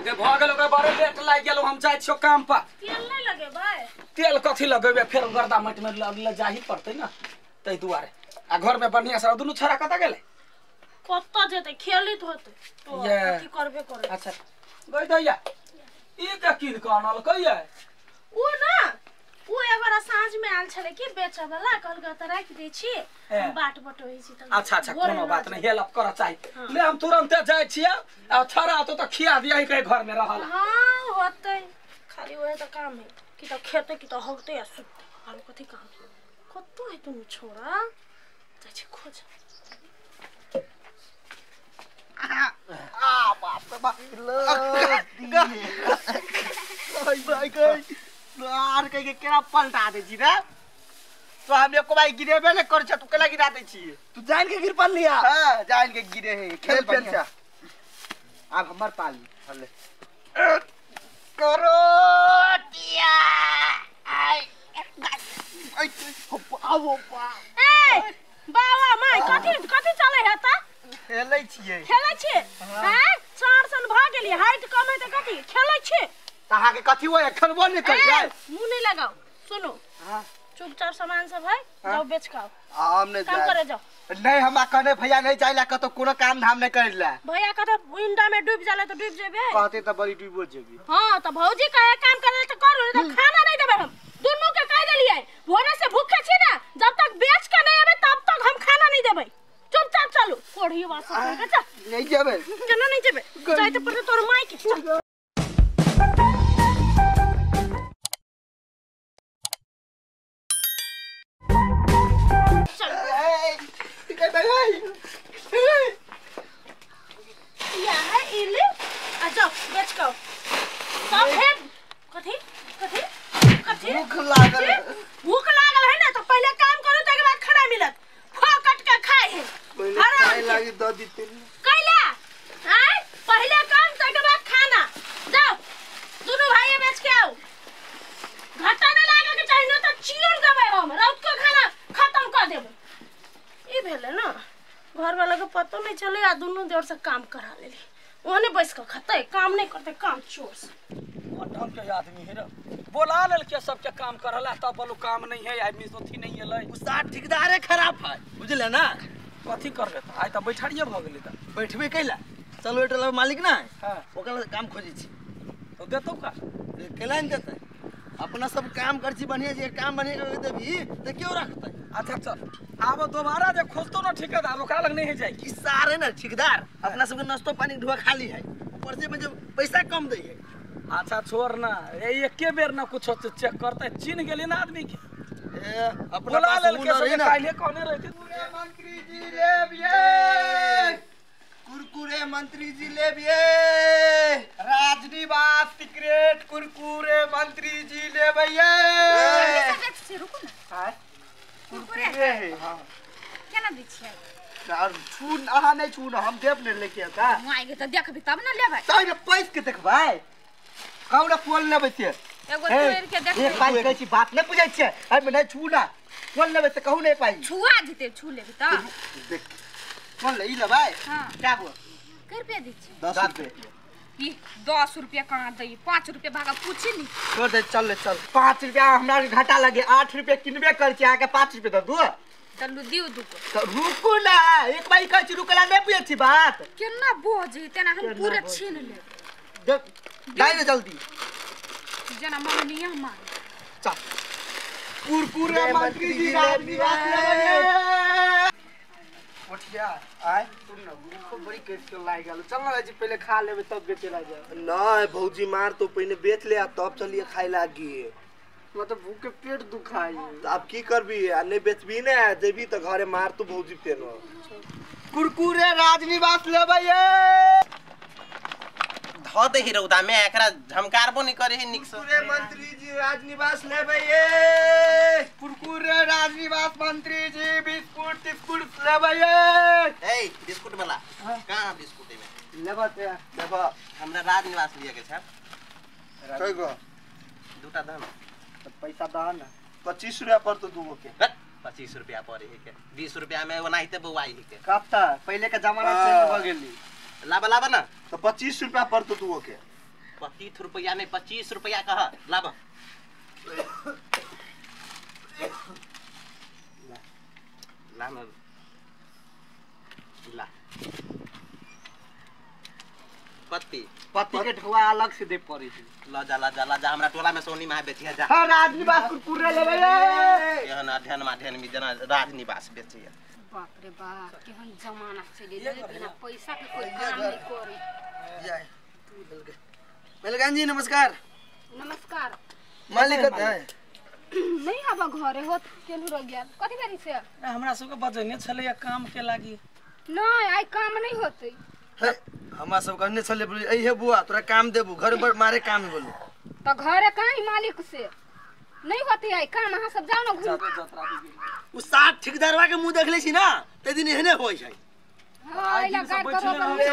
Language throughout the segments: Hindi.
के भ गेल ओकरा बड़े लेट लाग गेल हम जाय छियो काम पर। तेल नहीं लगे भाई। तेल कथी लगेबे फिर गर्दा मट में लग जाही पड़ते ना तै दुआरे। आ घर में बढ़िया से दुनु छोरा कत गेले? कत्ता जेते खेलित होते तो कथी करबे करे। अच्छा गई दैया ई के किन कानल कहिए उ ना उ एबार साँझ में आल छले कि बेचे वाला कहल ग त राख दे छी हम बाट बटोई छी त। अच्छा अच्छा कोनो बात नहीं हेल्प कर चाहि ले हम तुरंत जाय छिए आ छोरा तो खिया दिया के घर में रहल। हां होतै खाली ओहे त काम है कि त खेते कि त हगते आ सुते और कथी काम कत्तो है तुम छोरा जाय छी खोज। बाप रे बाप ओइ भाई गई यार के केना पलटा दे छी रे तो हम एको भाई गिरेबे न कर छ तू केला गिरा दे छी तू जान के गिर पल लिया। हां जान के गिरे है खेल पेन से अब हमर पाली हले करो टिया आई आओ बा ए बाबा माय कथी कथी चले है त खेलै छियै हैं चार सन भ गेली हाइट कम है त कथी खेलै छी तहा के कथी होय खेलबो नहीं कर जाय मुंह नहीं लगाओ सुनो। हां चुपचाप सामान सब है जाओ बेच खाओ हम नहीं काम करे जाओ। नहीं हम कहने भैया नहीं जाइला कतो कोनो काम धाम नहीं करला भैया कहते विंडा में डूब जाले तो डूब जेबे कहते त बड़ी डूबो जेबी। हां तो भौजी कहे काम करे तो करो तो खाना नहीं देबे हम दोनों के कह देलिए भोरे से भूखे छी ना जब तक बेच के नहीं आबे तब तक हम खाना नहीं देबे चुपचाप चलो कोढ़ी वासा करके चल नहीं जेबे केना नहीं जेबे जाय तो पर तोर माई के चल भूख लागल है ना तो पहले काम करो तके बाद खाना मिलत फोकट के खाए है खाए लागी द दीते कैला हैं पहले काम तके बाद खाना जाओ दोनों भाई बेच के आओ घाटा न लागे के चाहिए तो चियर देबे हम रात को खाना खत्म कर देबे। ई भेले ना घर वाला के पतो नहीं चले आ दोनों देर से काम करा लेली ओने बैस के खते काम नहीं करते काम चोर से ढंग के आदमी है रे बोला लेल के सबके काम करला तब बोलू काम नहीं है आदमी सोथी नहीं एलै उस्ता ठेकेदारे खराब है बुझले ना कथी करबे त आइ त बैठारिए भ गेलै त बैठबे कैला चलो एटला मालिक ना हां ओकरा काम खोजी छी तो देतौ का केला न देतै अपना सब काम कर छी बढ़िया जे काम बढ़िया कर देबी त क्यों रखतै। अच्छा चल आब दोबारा जे खोजतो ना ठेकेदार ओकरा लग नहीं है जाई कि सारे ना ठेकेदार अपना सब के नाश्तो पानी ढुआ खाली है ऊपर से मुझे पैसा कम दे है। अच्छा छोड़ ना एके बेर ना कुछ चेक करते चिन्ह गेली ना आदमी के अपना बोला लेल के रही ना काहे कोने रहती मंत्री जी लेबिए कुरकुरे मंत्री जी लेबिए राजनिवास सीक्रेट कुरकुरे मंत्री जी लेबिए रुको ना हां कुरकुरे है हां केना दै छियै यार छून अहा नहीं छून हम देब ने लेके आता हम आइगे त देखबी तब ना लेबै तै ने पैस के देखबै कौड़ा पोल लेबै से एगो तोड़ के देख एक बात कहै छी बात नहीं बुझै छियै हम नहीं छूना पोल लेबै त कहू नहीं पाई छुआ जेते छू लेबी त देख कौन ले ई लेबै हां क्या हुआ कर पे दै छी 10 रुपए ई 10 रुपया कहां दई 5 रुपया भागा पूछी नी छोड़ दे चल ले चल 5 रुपया हमरा घाटा लगे 8 रुपया किनबे कर छी आके 5 रुपया द दू चलू दिउ दुको तो रुकू ना एक बार कहै छी रुकला नहीं बुझै छी बात केना बोझी तेना हम पूरे छीन ले देख गाय ने जल्दी जना मंगनिया मार चल कुरकुरे मंत्री जी राजनिवास लेबै उठिया आय सुन ना भूख बड़ी केस के लाग गेल चल ना जी पहले खा लेबे तब बेचे ला जा नहीं भौजी मार तो पहले बेच ले तब चलिए खाए लागी मतलब भूख के पेट दुखाई तो अब की करबी नहीं बेचबी ना जेबी तो घरे मार तो भौजी पेनो कुरकुरे राजनिवास लेबै ध दे रौदा में एकरा झमकारबो नहीं करे है निक से कुरकुरे मंत्री जी राजनिवास लेबै कुरकुरे राजनिवास मंत्री जी बिस्कुट टिस्कुट लेबै ए बिस्कुट वाला कहां बिस्कुट में लेबा ते देखो हमरा राजनिवास लिया के छ कई गो दूटा दाम पैसा दह ना 25 रुपया पर तो दूगो के 25 रुपया पड़े है के 20 रुपया में ओनाहिते बौआई है के कब तक पहले के जमाना चेंज भ गेली लाबा लाबा ना तो 25 रुपया पड़तो तू ओके 25 रुपया नहीं 25 रुपया कहा लाबा ला ना ला पत्ती के ठुआ अलग से दे पड़ी ला जा हमरा टोला में सोनी में बेचिया जा हर आदमी बात कुरकुरे लेबे यहन अध्ययन में जना राजनिवास बेचिया बाप रे बाप केहन जमाना चले गेल बिना पैसा के कोई काम नहीं करे जाए मलगान जी नमस्कार नमस्कार मालिक है नहीं आबा घरे होत केनु रह गया कथि करी से हमरा सबके बजने छले काम के लागी नहीं आई काम नहीं होते हमरा सब कहने चले बोली ए हे बुआ तोरा काम देबू घर पर मारे काम बोलू तो घरे कहीं मालिक से नहीं होते आई काम अहाँ सब जाओ ना घूम उ 60 ठेकेदारवा के मुंह देखले छी ना ते दिन एहने होई छै हां इला गाड़ करो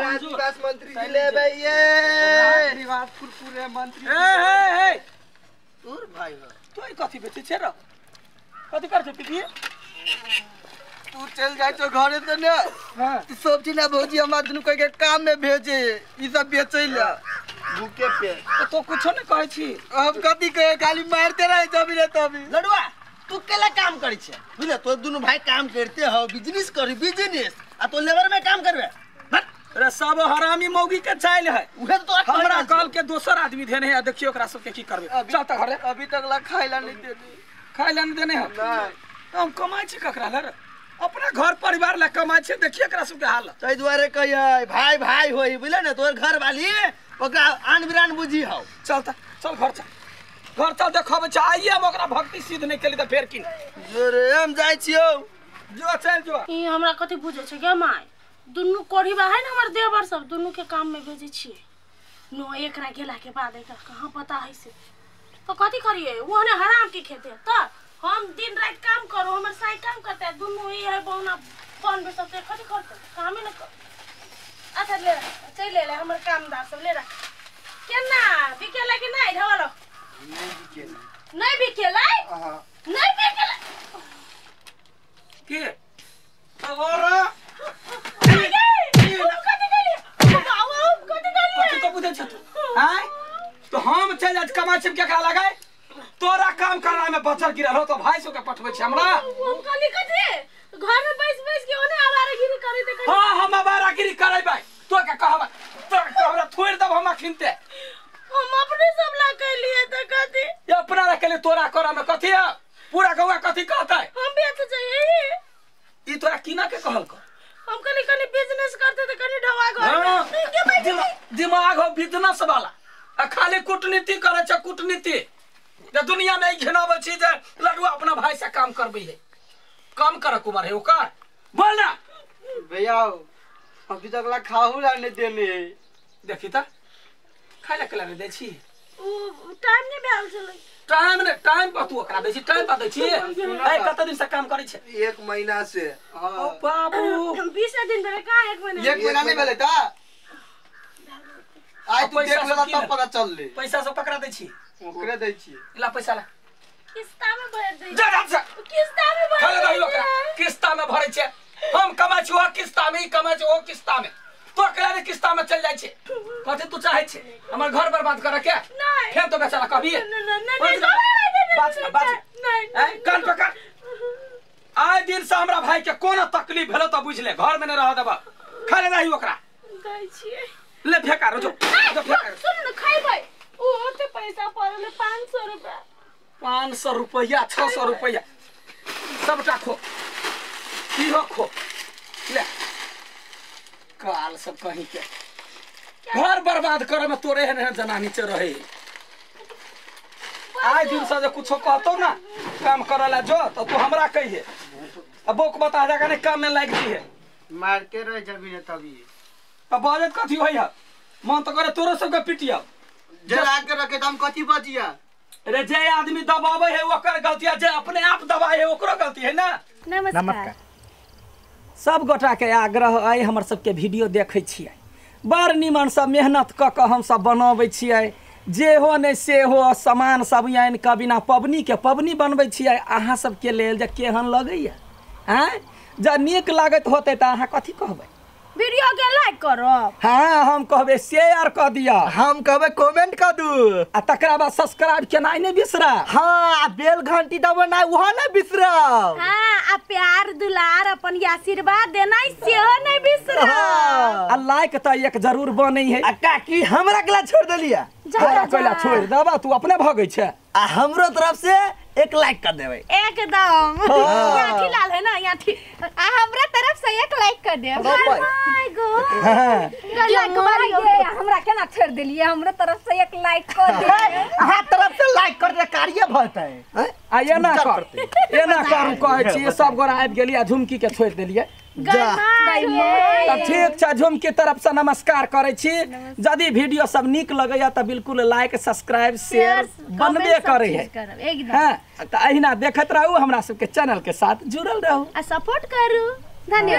राजविकास मंत्री जी लेबे ये निवास कुरकुरे मंत्री ए तोर भाई हो तोय कथि बेचे छे रे कथि करछे पिटी तू चल जाए तो घरे तो ना हां तू सब चीज ना भौजी हमरा दुनु कोई के काम में भेजे ई सब बेचै ला भूखे पे तो कुछो नहीं कहै छी अब कथि कहे खाली मारते रहे जब रे तभी लडुआ तू केला काम करै छे बुझले तो दुनु भाई काम करते हो बिजनेस करी बिजनेस आ तो लेबर में काम करबे रे सब हरामी मौगी के चाइल है उहे तो हमरा कल के दोसर आदमी देने है देखियो ओकरा सब के की करबे चल त घरे अभी तक ला खाइला नहीं देनी खाइला नहीं देने हो नहीं हम कमाई छी ककरा रे अपना घर परिवार ला कमाई छी देखिए एकरा सब के हाल तै दुआरे कहिए भाई भाई होई बुझले ना तोर घर वाली ओकरा आन बिरान बुझी हो चल घर चल देखब चाहिए हम ओकरा भक्ति सिद्ध नहीं केली त फेर की जोरे हम जाय छियो जो चल जो ई हमरा कथि बुझे छै गे माय दुनु कोढ़ी बा है ना हमर देवर सब दुनु के काम में भेजे छिए नो एकरा गेला के बाद एकरा कहां पता है से तो कथि करिए वो ने हराम के खेते त हम दिन रात काम करो हमर साई काम करते दुनु ई है बहुना फोन पे सब कथि करते काम ही न कर अच्छा ले चल ले हमर कामदार सब ले रख केना बिकेला कि नहीं ढवलो नहीं बिकेला हां नहीं बिकेला के और तो हम चल आज कमा छिप के खा लगाए तोरा काम करना में बचल गिरल हो तो भाई सो के पठबै छी हमरा हम खाली कथि घर में बैस के ओने आवारागिरी करे दे हां हम आवारागिरी करे भाई तो के कहबा तो हमरा थोड़ दब हम खिनते हम अपने सब ला के लिए त कथि ये अपना ला के लिए तोरा करा में कथि है पूरा गौवा कथि कहतै हम बेच जाइए ई तोरा किना के कहल कर हम कनी बिजनेस करते त कनी ढवा घर दिमाग हो बिजनेस वाला आ खाली कूटनीति करे छ कूटनीति जे दुनिया में घिनाबै छी जे लडुआ अपना भाई से काम करबै है काम कर कुमार है ओकर बोल ना भैया अभी तक ला खाहू ला नहीं देने देखी त खाइला केला नहीं दै छी टाइम नहीं भेल छलै टाइम पर तू ओकरा दै छी टाइम पर दै छी ए कत दिन से काम करै छै 1 महीना से ओ बाबू 20 दिन भेले का 1 महीना 1 महीना नहीं भेले त आइ तू देख लेला तब पता चल ले पैसा सब पकड़ा दै छी ओकरे दै छी ला पैसा ला किस्ता में भर दे जा जा किस्ता में भर खाले दही ओकरा किस्ता में भरै छै हम कमाइ छी ओ किस्ता में ई कमाइ छी ओ किस्ता में तो केला रे किस्ता में चल जाइ छै कथि तू चाहै छै हमर घर बर्बाद करे के नहीं फेर तो बेचारा कभी बात नहीं कान पकड़ आइ दिन से हमरा भाई के कोनो तकलीफ भेलो त बुझ ले घर में न रह देबा खाले दही ओकरा दै छिए ले फेका रो जो फेका सुन न खाइबै ओ ओते पैसा पड़ले 500 रुपया 500 रुपया 600 रुपया सबटा खो की हो खो ले काल सब कहीं के घर बर्बाद करे में तोरे है जना नीचे रहे आइ दिन से जो कुछो कहतो ना काम करला जो तो तू हमरा कहिए अब बोक बता जागा ने काम में लाग दी है मारते रह जमीन तभी अब बाजत कथी होई है मन तो करे तोरो सब के पिटिया जरा के रखे हम कथी बजिया रे जे आदमी दबावे है ओकर गलती है जे अपने आप दबाए है ओकरो गलती है ना नमस्कार सब गोटा के आग्रह आइ हमर सबके वीडियो देखै छियै बड़ निमन सब मेहनत क के हम सब बनाबै छियै जे हो ने से हो सामान सब आनि के बिना पबनी के पबनी बनबै छियै अहाँ सबके लेल जे केहन लगैया हैं जे नीक लागत होतै तऽ अहाँ कथी कहबै वीडियो के लाइक करो। हाँ हम कहबे शेयर कर दिया, हम कहबे कमेंट कर दू, आ तकरा बाद सब्सक्राइब केनाइ नहीं बिसरा। हाँ बेल घंटी दबाना वहाँ ना बिसरब। हाँ आ प्यार दुलार अपन आशीर्वाद देना सेहो नहीं बिसरो। आ लाइक तो एक जरूर बने है। आ काकी हमरा के ला छोड़ देलिया, हमरा कोइला छोड़ देबा, तू अपने भगै छे। आ हमरो तरफ से एक लाइक कर देबै एकदम। यहाँ लाल है ना, यहाँ आ हमरा तरफ से एक लाइक कर दे। माय गॉड हमरा केना छोड़ देलिए, हमरा तरफ से एक लाइक कर दे। अहाँ तरफ से लाइक कर दे, कार्य भरतै। आ एना करू कहै छी, सब गोरा आबि गेलिए, झुमकी के छोड़ देलिए। तब ठीक छै, झुमकी तरफ से नमस्कार करै छी। यदि वीडियो सब नीक लगैया तऽ बिल्कुल लाइक सब्सक्राइब शेयर बनबे करे है। हाँ तऽ अहिना देखत रहू, हमरा सबके चैनल के साथ जुड़ल रहू आ सपोर्ट करू। धन्यवाद।